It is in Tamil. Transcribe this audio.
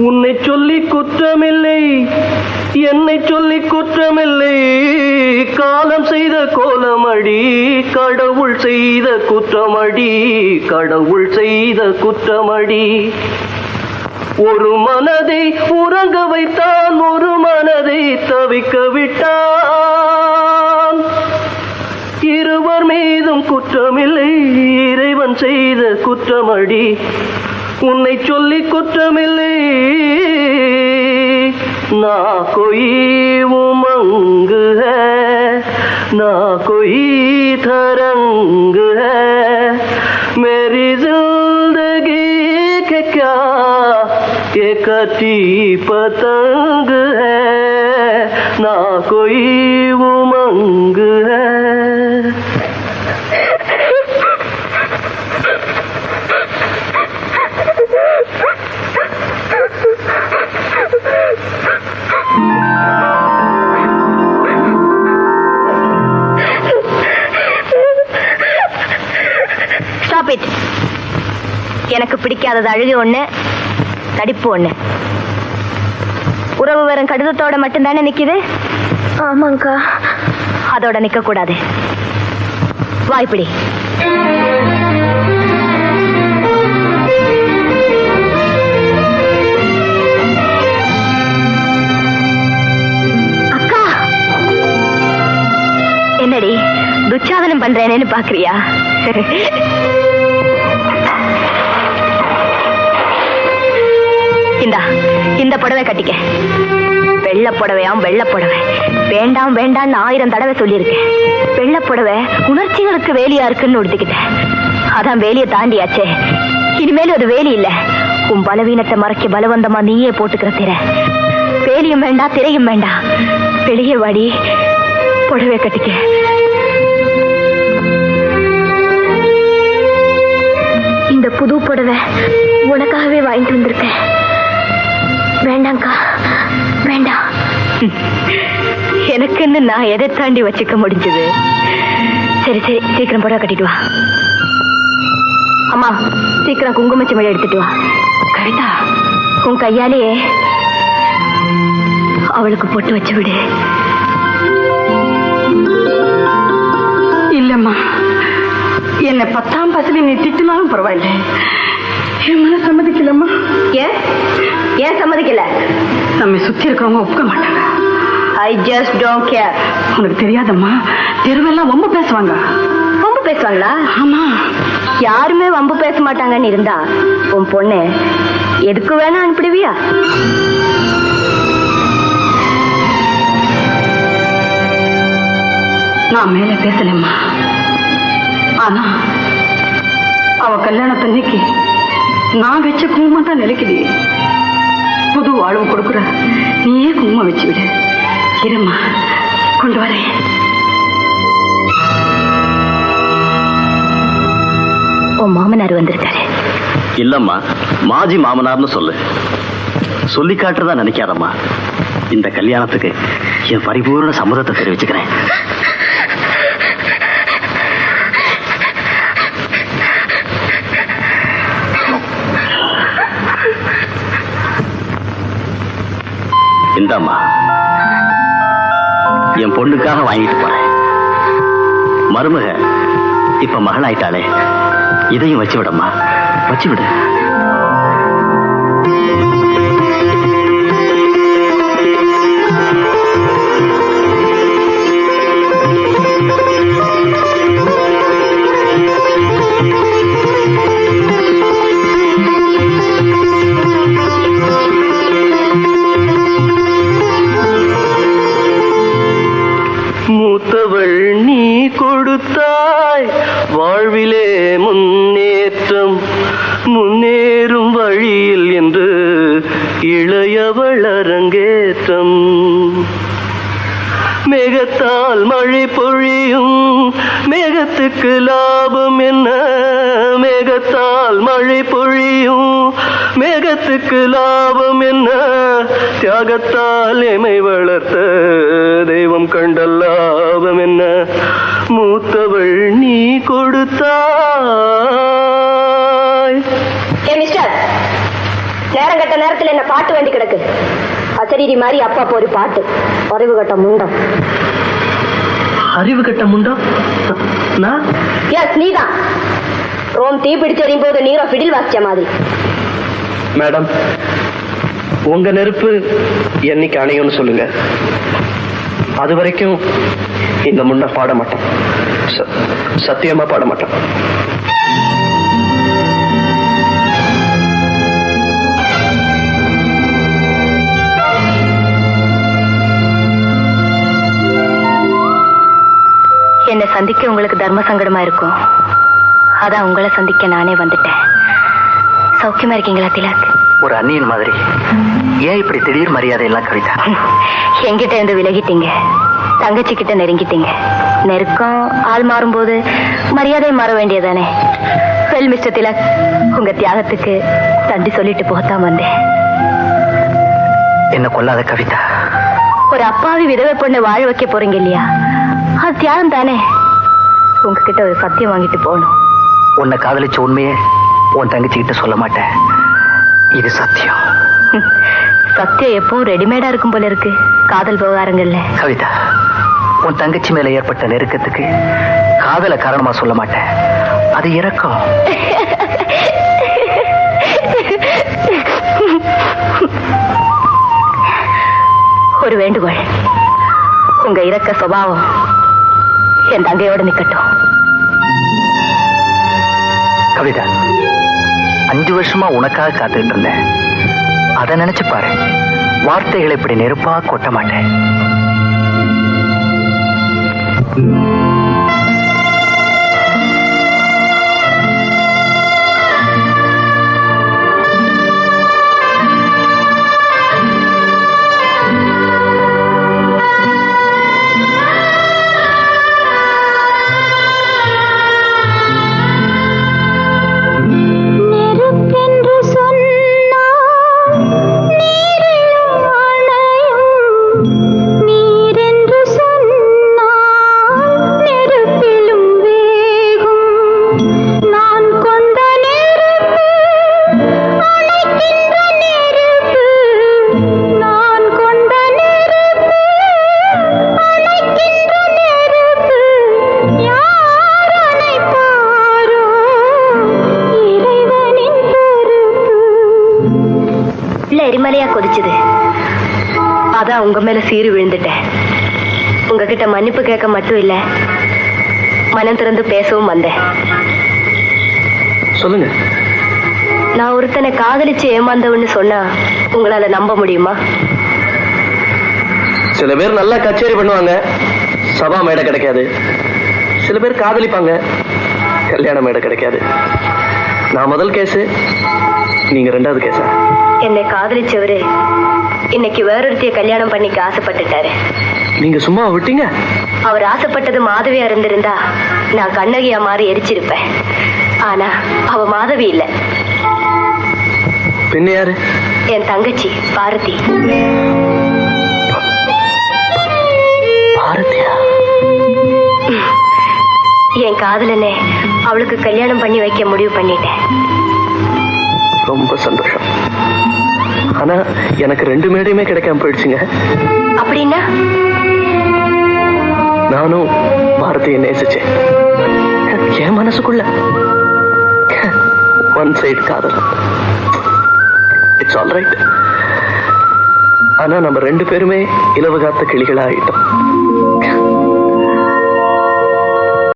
உன்னை சொல்லி குற்றமில்லை, என்னை சொல்லி குற்றமில்லை. காலம் செய்த கோலமடி, கடவுள் செய்த குற்றமடி, கடவுள் செய்த குற்றமடி. ஒரு மனதை உறங்க வைத்தான், ஒரு மனதை தவிக்க விட்டான். இருவர் மீதும் குற்றமில்லை, இறைவன் செய்த குற்றமடி. உன்னை சொல்லி குற்றமில்லை. ना कोई उमंग है, ना कोई तरंग है, मेरी जिंदगी के क्या ये कटी पतंग है, ना कोई उमंग है. Stop it. எனக்கு பிடிக்காதது அழுகு ஒண்ணு, நடிப்பு ஒண்ணு. உறவு வெறும் கடிதத்தோட மட்டும்தானே நிக்குது? ஆமாங்கா. அதோட நிக்க கூடாது. வாய்ப்பிடி. அக்கா, என்னடி துச்சாதனம் பண்றேனேன்னு பாக்குறியா? இந்த புடவை கட்டிக்க. வெள்ளை புடவையாம், வெள்ளை புடவை வேண்டாம் வேண்டாம்னு 1000 தடவை சொல்லியிருக்கேன். வெள்ளை புடவை உணர்ச்சிகளுக்கு வேலியா இருக்குன்னு உடுத்திக்கிட்டேன். அதான் வேலியை தாண்டியாச்சே. இனிமேலும் அது வேலி இல்ல. உன் பலவீனத்தை மறைக்க பலவந்தமா நீயே போட்டுக்கிற திரை. வேலியும் வேண்டாம், திரையும் வேண்டாம். வெளியே வாடி, புடவை கட்டிக்க. இந்த புது புடவை உனக்காகவே வாங்கிட்டு வந்திருக்கேன். வேண்டாம்க்கா, வேண்டாம். எனக்குன்னு நான் எதை தாண்டி வச்சுக்க முடிஞ்சது? சரி சரி, சீக்கிரம் புடவை கட்டிட்டு வா. அம்மா, சீக்கிரம் குங்குமச்சிமிழி எடுத்துட்டு வா. கவிதா, உன் கையாலேயே அவளுக்கு பொட்டு வச்சு விடு. இல்லம்மா, என்ன 10ஆம் பசங்க நீ திட்டினாலும் பரவாயில்ல, என் மன சம்மதிக்கலம்மா. ஏன் சம்மதிக்கல? நம்ம சுத்தி இருக்கிறவங்க ஒப்புக்க மாட்டாங்க. I just don't care. உனக்கு தெரியாதம்மா, தெருவெல்லாம் வம்பு பேசுவாங்க. வம்பு பேசுவாங்களா? ஆமா. யாருமே வம்பு பேச மாட்டாங்கன்னு இருந்தா உன் பொண்ணு எதுக்கு வேணா அனுப்பிடுவியா? நான் மேல பேசலம்மா. ஆனா அவ கல்யாணத்தன்னைக்கு நான் வச்ச குங்குமம் தான் நிலைக்குது. புது வாழ்வு கொடுக்குற நீயே குங்குமம் வச்சு விடு. இருமா, கொண்டு வரேன். உன் மாமனார் வந்திருக்காரு. இல்லம்மா, மாஜி மாமனார்னு சொல்லு. சொல்லி காட்டுறதா நினைக்காதம்மா. இந்த கல்யாணத்துக்கு என் பரிபூர்ண சம்மதத்தை தெரிவிச்சுக்கிறேன். இந்தாம்மா, என் பொண்ணுக்காக வாங்கிட்டு போறேன். மருமக இப்ப மகளாயிட்டாளே, இதையும் வச்சு விடம்மா, வச்சு விடு. மூத்தவள் நீ கொடுத்தாய், வாழ்விலே முன்னேற்றம், முன்னேறும் வழியில் என்று இளையவள் அரங்கேற்றம். மேகத்தால் மழை பொழியும், மேகத்துக்கு லாபம் என்ன? மேகத்தால் மழை பொழியும், மேகத்துக்கு லாபம் என்ன? தியாகத்தால் எமை வளர்த்த தெய்வம் கண்ட லாபம் என்ன? மூத்தவள் நீ கொடுத்தாய். மிஸ்டர், நேரம் கட்ட நேரத்துல என்ன பாட்டு வேண்டி கிடக்கு. அசரீரி மாதிரி அப்பா ஒரு பாட்டு. அறிவு கட்ட முண்டம். அறிவு கட்ட முண்டம்? நான்? எஸ், நீதான். ரோம் தீ பிடிச்சு எறியும் போது நீரோ பிடில் வாசிச்ச மாதிரி. மேடம், உங்க நெருப்பு என்னைக்கு அணையும்னு சொல்லுங்க. அது வரைக்கும் இந்த முன்ன பாட மாட்டோம். சத்தியமா பாட மாட்டோம். என்னை சந்திக்க உங்களுக்கு தர்ம சங்கடமா இருக்கும். அதான் உங்களை சந்திக்க நானே வந்துட்டேன். சௌக்கியமா இருக்கீங்களா திலக்? ஒரு அந்நியன் மாதிரி ஏன் இப்படி திடீர் மரியாதை எல்லாம் கவிதா? எங்கிட்ட இருந்து விலகிட்டீங்க, தங்கச்சி கிட்ட நெருங்கிட்டீங்க. நெருக்கம் ஆள் மாறும்போது மரியாதை மாற வேண்டியதானே? வெல் மிஸ்டர் திலக், உங்க தியாகத்துக்கு தண்டி சொல்லிட்டு போகத்தான் வந்தேன். என்ன கொல்லாத கவிதா. ஒரு அப்பாவி விதவை பொண்ணை வாழ வைக்க போறீங்க இல்லையா? அது தியாகம் தானே. உங்ககிட்ட ஒரு சத்தியம் வாங்கிட்டு போகணும். உன்னை காதலிச்ச உண்மையே உன் தங்கச்சி கிட்ட சொல்ல மாட்டேன். இது சத்தியம். சத்தியம் எப்பவும் ரெடிமேடா இருக்கும் போல இருக்கு காதல் விவகாரங்கள்ல. கவிதா, உன் தங்கச்சி மேல ஏற்பட்ட நெருக்கத்துக்கு காதல காரணமா சொல்ல மாட்டேன். அது இரக்கம். ஒரு வேண்டுகோள், உங்க இரக்க சுபாவம் என் தங்கையோட நிக்கட்டும். கவிதா, 5 வருஷமா உனக்காக காத்துக்கிட்டு இருந்தேன். அதை நினைச்சு பாரு. வார்த்தைகளை இப்படி நெருப்பா கொட்ட மாட்டேன். எரிமலையா கொதிச்சுது. அதான் உங்க மேல சீறி விழுந்துட்டேன். உங்ககிட்ட மன்னிப்பு கேட்க மட்டும் இல்ல, மனம் திறந்து பேசவும் வந்தேன். சொல்லுங்க. நான் ஒருத்தனை காதலிச்சு ஏமாந்தவன்னு சொன்னா உங்களால நம்ப முடியுமா? சில பேர் நல்லா கச்சேரி பண்ணுவாங்க, சபா மேடை கிடைக்காது. சில பேர் காதலிப்பாங்க, கல்யாண மேடை கிடைக்காது. நான் முதல் கேஸ், நீங்க 2வது கேஸா? என்னை காதலிச்சவரு இன்னைக்கு வேறொருத்தைய கல்யாணம் பண்ணிக்க ஆசைப்பட்டுட்டாரு. நீங்க சும்மா விட்டீங்க? அவர் ஆசைப்பட்டது மாதவியா இருந்திருந்தா நான் கண்ணகியா மாறி எரிச்சிருப்பேன். ஆனா அவ மாதவி இல்ல. பின்ன யாரு? என் தங்கச்சி பாரதி. பாரதியா? என் காதலனே அவளுக்கு கல்யாணம் பண்ணி வைக்க முடிவு பண்ணிட்டேன். ரொம்ப சந்தோஷம். ஆனா எனக்கு 2 மேடையுமே கிடைக்காம போயிடுச்சுங்க. அப்படின்னா? நானும் பாரதியை நேசிச்சேன். என் மனசுக்குள்ள ஒன் சைடு காதல். It's all right. ஆனா நம்ம 2 பேருமே இலவு காத்த கிளிகளா ஆயிட்டோம்.